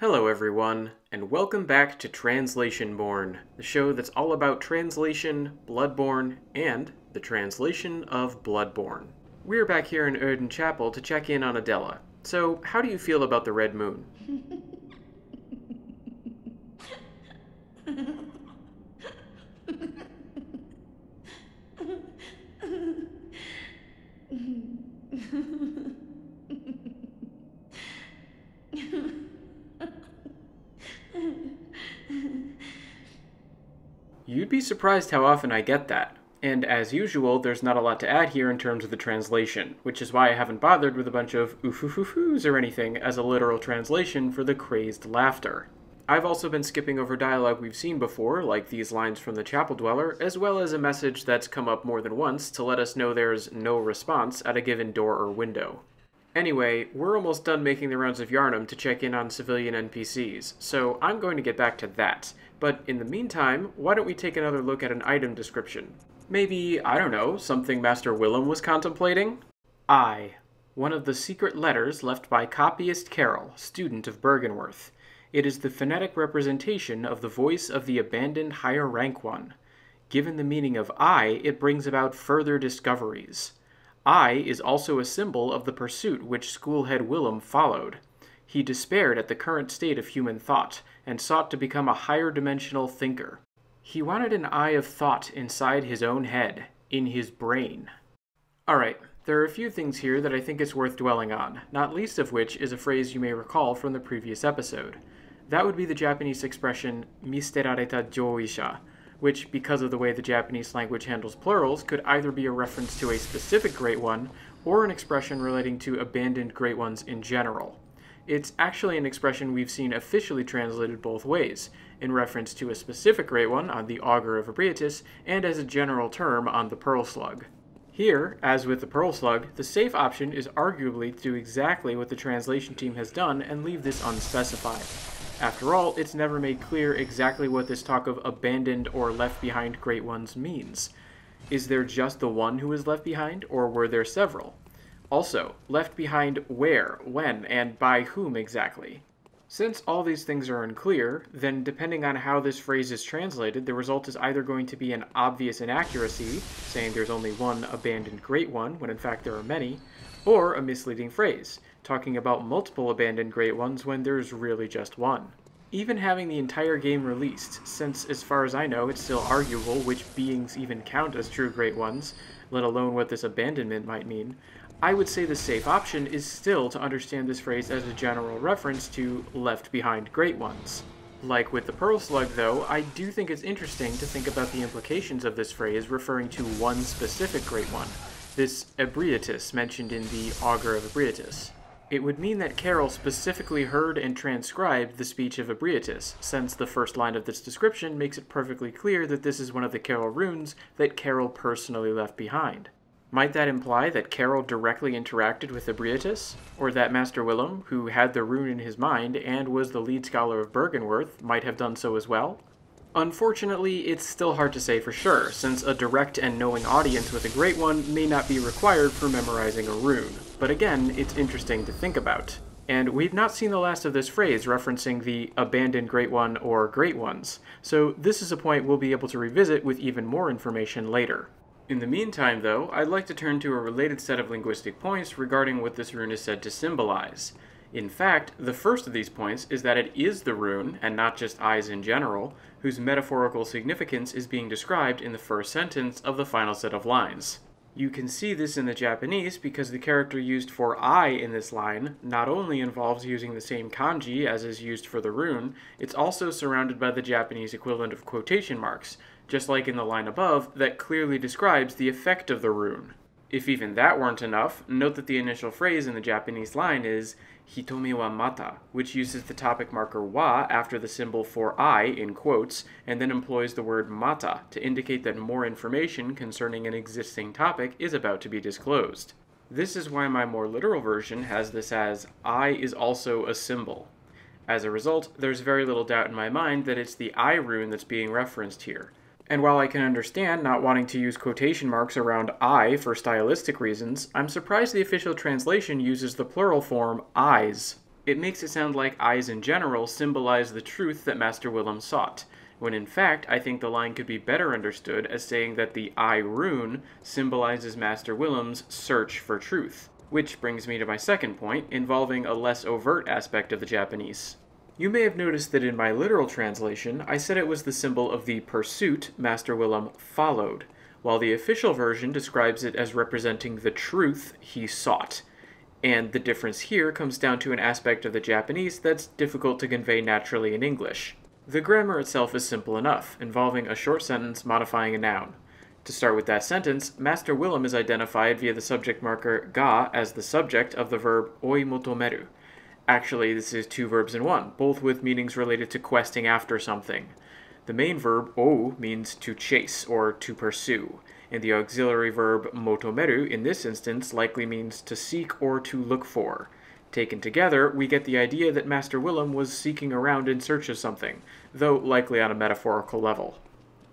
Hello everyone, and welcome back to Translationborne, the show that's all about translation, Bloodborne, and the translation of Bloodborne. We're back here in Erden Chapel to check in on Adella. So, how do you feel about the Red Moon? You'd be surprised how often I get that. And as usual, there's not a lot to add here in terms of the translation, which is why I haven't bothered with a bunch of oof-oof-oof-oos or anything as a literal translation for the crazed laughter. I've also been skipping over dialogue we've seen before, like these lines from the Chapel Dweller, as well as a message that's come up more than once to let us know there's no response at a given door or window. Anyway, we're almost done making the rounds of Yharnam to check in on civilian NPCs, so I'm going to get back to that. But in the meantime, why don't we take another look at an item description? Maybe, I don't know, something Master Willem was contemplating? I. One of the secret letters left by copyist Carol, student of Bergenworth. It is the phonetic representation of the voice of the abandoned higher rank one. Given the meaning of I, it brings about further discoveries. I is also a symbol of the pursuit which schoolhead Willem followed. He despaired at the current state of human thought, and sought to become a higher dimensional thinker. He wanted an eye of thought inside his own head, in his brain. Alright, there are a few things here that I think it's worth dwelling on, not least of which is a phrase you may recall from the previous episode. That would be the Japanese expression, misterareta joisha, which, because of the way the Japanese language handles plurals, could either be a reference to a specific Great One, or an expression relating to abandoned Great Ones in general. It's actually an expression we've seen officially translated both ways, in reference to a specific Great One on the Augur of Ebrietas, and as a general term on the Pearl Slug. Here, as with the Pearl Slug, the safe option is arguably to do exactly what the translation team has done and leave this unspecified. After all, it's never made clear exactly what this talk of abandoned or left behind Great Ones means. Is there just the one who was left behind, or were there several? Also, left behind where, when, and by whom exactly? Since all these things are unclear, then depending on how this phrase is translated, the result is either going to be an obvious inaccuracy, saying there's only one abandoned Great One, when in fact there are many, or a misleading phrase, talking about multiple abandoned Great Ones when there's really just one. Even having the entire game released, since as far as I know it's still arguable which beings even count as true Great Ones, let alone what this abandonment might mean, I would say the safe option is still to understand this phrase as a general reference to left behind Great Ones. Like with the Pearl Slug though, I do think it's interesting to think about the implications of this phrase referring to one specific Great One, this Ebrietas mentioned in the Augur of Ebrietas. It would mean that Carol specifically heard and transcribed the speech of Ebrietas, since the first line of this description makes it perfectly clear that this is one of the Carol runes that Carol personally left behind. Might that imply that Carol directly interacted with Ebrietas? Or that Master Willem, who had the rune in his mind and was the lead scholar of Bergenworth, might have done so as well? Unfortunately, it's still hard to say for sure, since a direct and knowing audience with a Great One may not be required for memorizing a rune. But again, it's interesting to think about. And we've not seen the last of this phrase referencing the abandoned Great One or Great Ones, so this is a point we'll be able to revisit with even more information later. In the meantime, though, I'd like to turn to a related set of linguistic points regarding what this rune is said to symbolize. In fact, the first of these points is that it is the rune, and not just eyes in general, whose metaphorical significance is being described in the first sentence of the final set of lines. You can see this in the Japanese because the character used for eye in this line not only involves using the same kanji as is used for the rune, it's also surrounded by the Japanese equivalent of quotation marks, just like in the line above that clearly describes the effect of the rune. If even that weren't enough, note that the initial phrase in the Japanese line is hitomi wa mata, which uses the topic marker wa after the symbol for I in quotes, and then employs the word mata to indicate that more information concerning an existing topic is about to be disclosed. This is why my more literal version has this as I is also a symbol. As a result, there's very little doubt in my mind that it's the Eye Rune that's being referenced here. And while I can understand not wanting to use quotation marks around I for stylistic reasons, I'm surprised the official translation uses the plural form eyes. It makes it sound like eyes in general symbolize the truth that Master Willem sought, when in fact I think the line could be better understood as saying that the Eye Rune symbolizes Master Willem's search for truth. Which brings me to my second point, involving a less overt aspect of the Japanese. You may have noticed that in my literal translation, I said it was the symbol of the pursuit Master Willem followed, while the official version describes it as representing the truth he sought. And the difference here comes down to an aspect of the Japanese that's difficult to convey naturally in English. The grammar itself is simple enough, involving a short sentence modifying a noun. To start with that sentence, Master Willem is identified via the subject marker ga as the subject of the verb oi motomeru. Actually, this is two verbs in one, both with meanings related to questing after something. The main verb o means to chase or to pursue, and the auxiliary verb motomeru in this instance likely means to seek or to look for. Taken together, we get the idea that Master Willem was seeking around in search of something, though likely on a metaphorical level.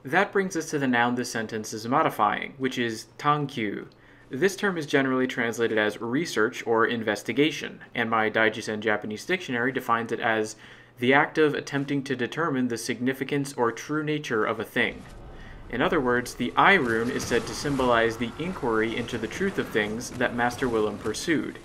That brings us to the noun this sentence is modifying, which is tankyu. This term is generally translated as research or investigation, and my Daijisen Japanese dictionary defines it as the act of attempting to determine the significance or true nature of a thing. In other words, the Eye Rune is said to symbolize the inquiry into the truth of things that Master Willem pursued.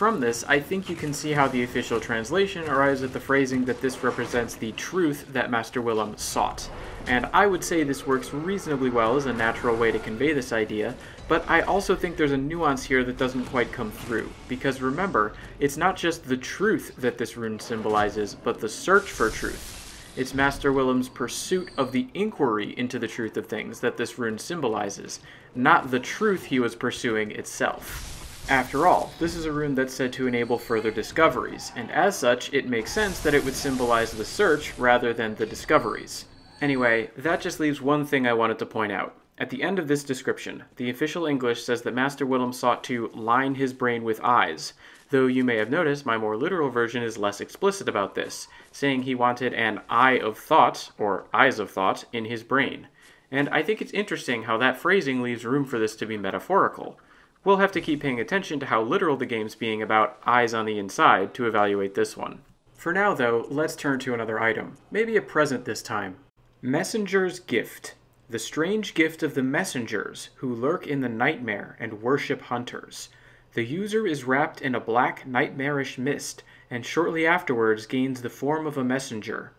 From this, I think you can see how the official translation arrives at the phrasing that this represents the truth that Master Willem sought. And I would say this works reasonably well as a natural way to convey this idea, but I also think there's a nuance here that doesn't quite come through. Because remember, it's not just the truth that this rune symbolizes, but the search for truth. It's Master Willem's pursuit of the inquiry into the truth of things that this rune symbolizes, not the truth he was pursuing itself. After all, this is a rune that's said to enable further discoveries, and as such, it makes sense that it would symbolize the search rather than the discoveries. Anyway, that just leaves one thing I wanted to point out. At the end of this description, the official English says that Master Willem sought to line his brain with eyes, though you may have noticed my more literal version is less explicit about this, saying he wanted an eye of thought, or eyes of thought, in his brain. And I think it's interesting how that phrasing leaves room for this to be metaphorical. We'll have to keep paying attention to how literal the game's being about eyes on the inside to evaluate this one. For now, though, let's turn to another item, maybe a present this time. Messenger's Gift. The strange gift of the messengers who lurk in the nightmare and worship hunters. The user is wrapped in a black, nightmarish mist, and shortly afterwards gains the form of a messenger.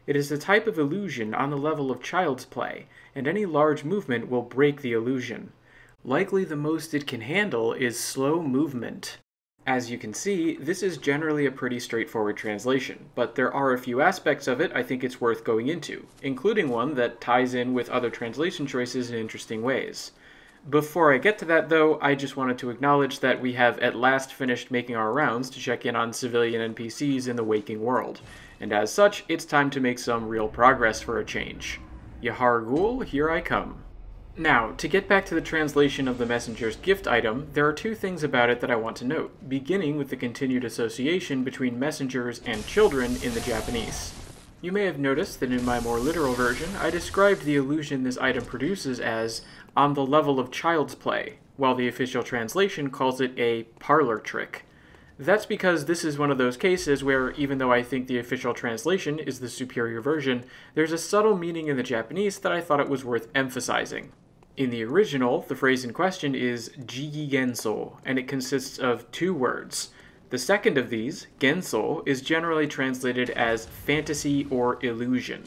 It is a type of illusion on the level of child's play, and any large movement will break the illusion. Likely the most it can handle is slow movement. As you can see, this is generally a pretty straightforward translation, but there are a few aspects of it I think it's worth going into, including one that ties in with other translation choices in interesting ways. Before I get to that, though, I just wanted to acknowledge that we have at last finished making our rounds to check in on civilian NPCs in the waking world, and as such, it's time to make some real progress for a change. Yahar'Gul, here I come. Now, to get back to the translation of the messenger's gift item, there are two things about it that I want to note, beginning with the continued association between messengers and children in the Japanese. You may have noticed that in my more literal version, I described the illusion this item produces as on the level of child's play, while the official translation calls it a parlor trick. That's because this is one of those cases where, even though I think the official translation is the superior version, there's a subtle meaning in the Japanese that I thought it was worth emphasizing. In the original, the phrase in question is jigi genso, and it consists of two words. The second of these, genso, is generally translated as fantasy or illusion,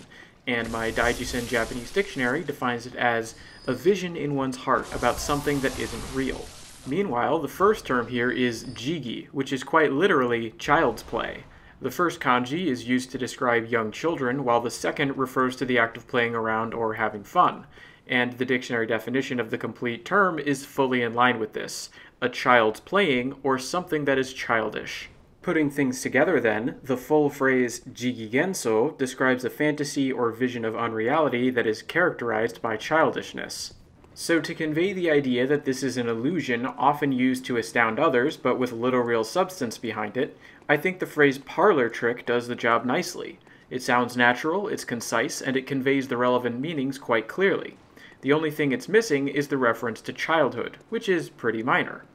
and my Daijisen Japanese dictionary defines it as a vision in one's heart about something that isn't real. Meanwhile, the first term here is jigi, which is quite literally child's play. The first kanji is used to describe young children, while the second refers to the act of playing around or having fun. And the dictionary definition of the complete term is fully in line with this, a child's playing or something that is childish. Putting things together then, the full phrase jigigenso describes a fantasy or vision of unreality that is characterized by childishness. So to convey the idea that this is an illusion often used to astound others but with little real substance behind it, I think the phrase parlor trick does the job nicely. It sounds natural, it's concise, and it conveys the relevant meanings quite clearly. The only thing it's missing is the reference to childhood, which is pretty minor.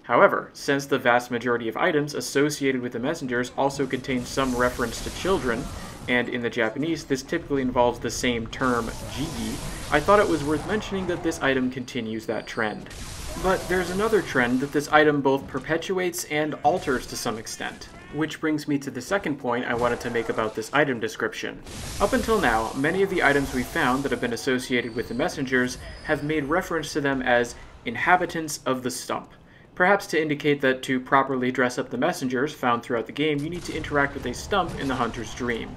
However, since the vast majority of items associated with the messengers also contain some reference to children, and in the Japanese this typically involves the same term, jigi, I thought it was worth mentioning that this item continues that trend. But there's another trend that this item both perpetuates and alters to some extent. Which brings me to the second point I wanted to make about this item description. Up until now, many of the items we've found that have been associated with the messengers have made reference to them as inhabitants of the stump. Perhaps to indicate that to properly dress up the messengers found throughout the game, you need to interact with a stump in the hunter's dream.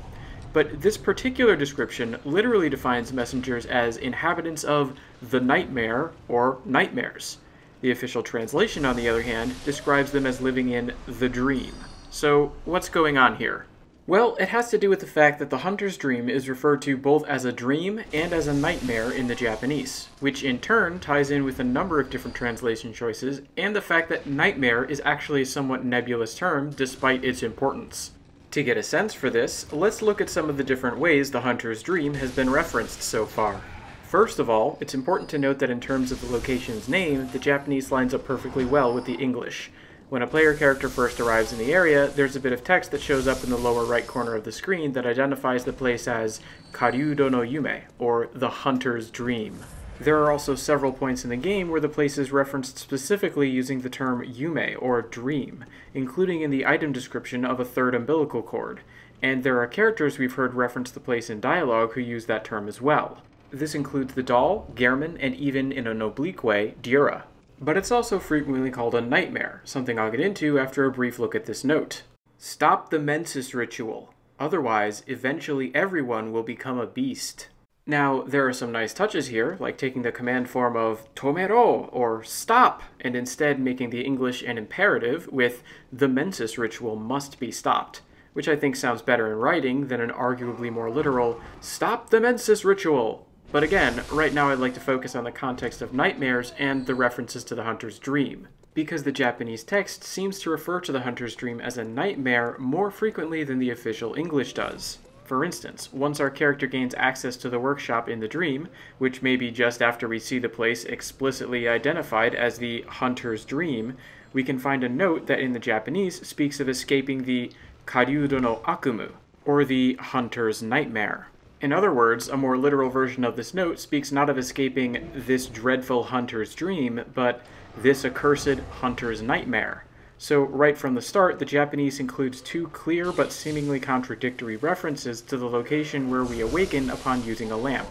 But this particular description literally defines messengers as inhabitants of the nightmare or nightmares. The official translation, on the other hand, describes them as living in the dream. So, what's going on here? Well, it has to do with the fact that the hunter's dream is referred to both as a dream and as a nightmare in the Japanese, which in turn ties in with a number of different translation choices, and the fact that nightmare is actually a somewhat nebulous term despite its importance. To get a sense for this, let's look at some of the different ways the hunter's dream has been referenced so far. First of all, it's important to note that in terms of the location's name, the Japanese lines up perfectly well with the English. When a player character first arrives in the area, there's a bit of text that shows up in the lower right corner of the screen that identifies the place as Karyudo no Yume, or the Hunter's Dream. There are also several points in the game where the place is referenced specifically using the term Yume, or dream, including in the item description of a third umbilical cord, and there are characters we've heard reference the place in dialogue who use that term as well. This includes the doll, Gehrman, and even, in an oblique way, Dura. But it's also frequently called a nightmare, something I'll get into after a brief look at this note. Stop the menses ritual, otherwise eventually everyone will become a beast. Now, there are some nice touches here, like taking the command form of tomero, or stop, and instead making the English an imperative with the menses ritual must be stopped, which I think sounds better in writing than an arguably more literal stop the menses ritual. But again, right now I'd like to focus on the context of nightmares and the references to the hunter's dream, because the Japanese text seems to refer to the hunter's dream as a nightmare more frequently than the official English does. For instance, once our character gains access to the workshop in the dream, which may be just after we see the place explicitly identified as the hunter's dream, we can find a note that in the Japanese speaks of escaping the Karyudo no Akumu, or the hunter's nightmare. In other words, a more literal version of this note speaks not of escaping this dreadful hunter's dream, but this accursed hunter's nightmare. So right from the start, the Japanese includes two clear but seemingly contradictory references to the location where we awaken upon using a lamp.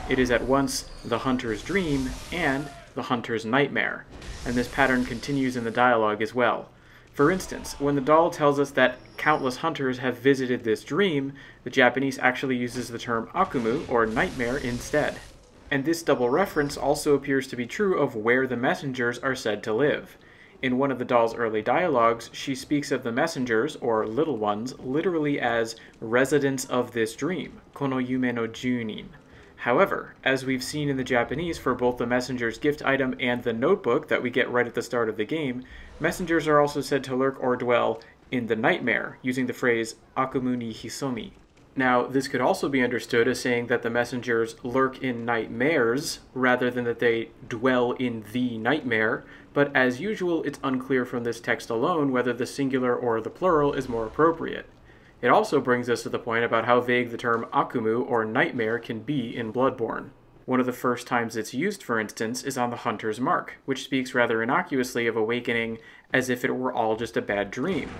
It is at once the hunter's dream and the hunter's nightmare, and this pattern continues in the dialogue as well. For instance, when the doll tells us that countless hunters have visited this dream, the Japanese actually uses the term akumu, or nightmare, instead. And this double reference also appears to be true of where the messengers are said to live. In one of the doll's early dialogues, she speaks of the messengers, or little ones, literally as residents of this dream, kono yume no junin. However, as we've seen in the Japanese for both the messenger's gift item and the notebook that we get right at the start of the game, messengers are also said to lurk or dwell in the nightmare, using the phrase akumu ni hisomi. Now, this could also be understood as saying that the messengers lurk in nightmares, rather than that they dwell in the nightmare, but as usual, it's unclear from this text alone whether the singular or the plural is more appropriate. It also brings us to the point about how vague the term akumu, or nightmare, can be in Bloodborne. One of the first times it's used, for instance, is on the Hunter's Mark, which speaks rather innocuously of awakening as if it were all just a bad dream.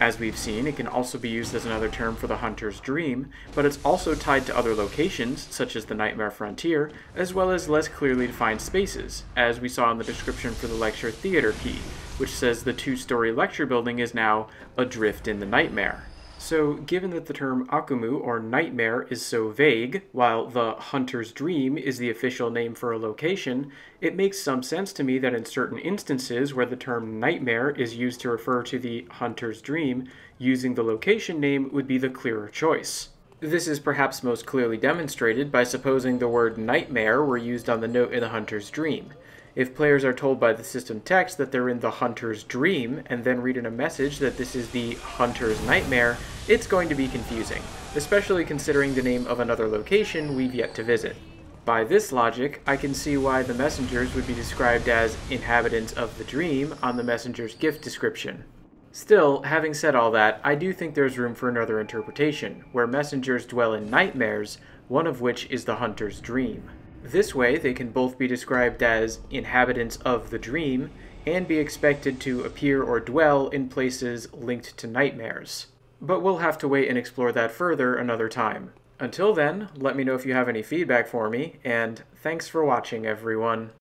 As we've seen, it can also be used as another term for the Hunter's Dream, but it's also tied to other locations, such as the Nightmare Frontier, as well as less clearly defined spaces, as we saw in the description for the lecture theater key, which says the two-story lecture building is now adrift in the nightmare. So, given that the term akumu, or nightmare, is so vague, while the hunter's dream is the official name for a location, it makes some sense to me that in certain instances where the term nightmare is used to refer to the hunter's dream, using the location name would be the clearer choice. This is perhaps most clearly demonstrated by supposing the word nightmare were used on the note in the hunter's dream. If players are told by the system text that they're in the hunter's dream, and then read in a message that this is the hunter's nightmare, it's going to be confusing, especially considering the name of another location we've yet to visit. By this logic, I can see why the messengers would be described as inhabitants of the dream on the messenger's gift description. Still, having said all that, I do think there's room for another interpretation, where messengers dwell in nightmares, one of which is the hunter's dream. This way, they can both be described as inhabitants of the dream, and be expected to appear or dwell in places linked to nightmares. But we'll have to wait and explore that further another time. Until then, let me know if you have any feedback for me, and thanks for watching, everyone.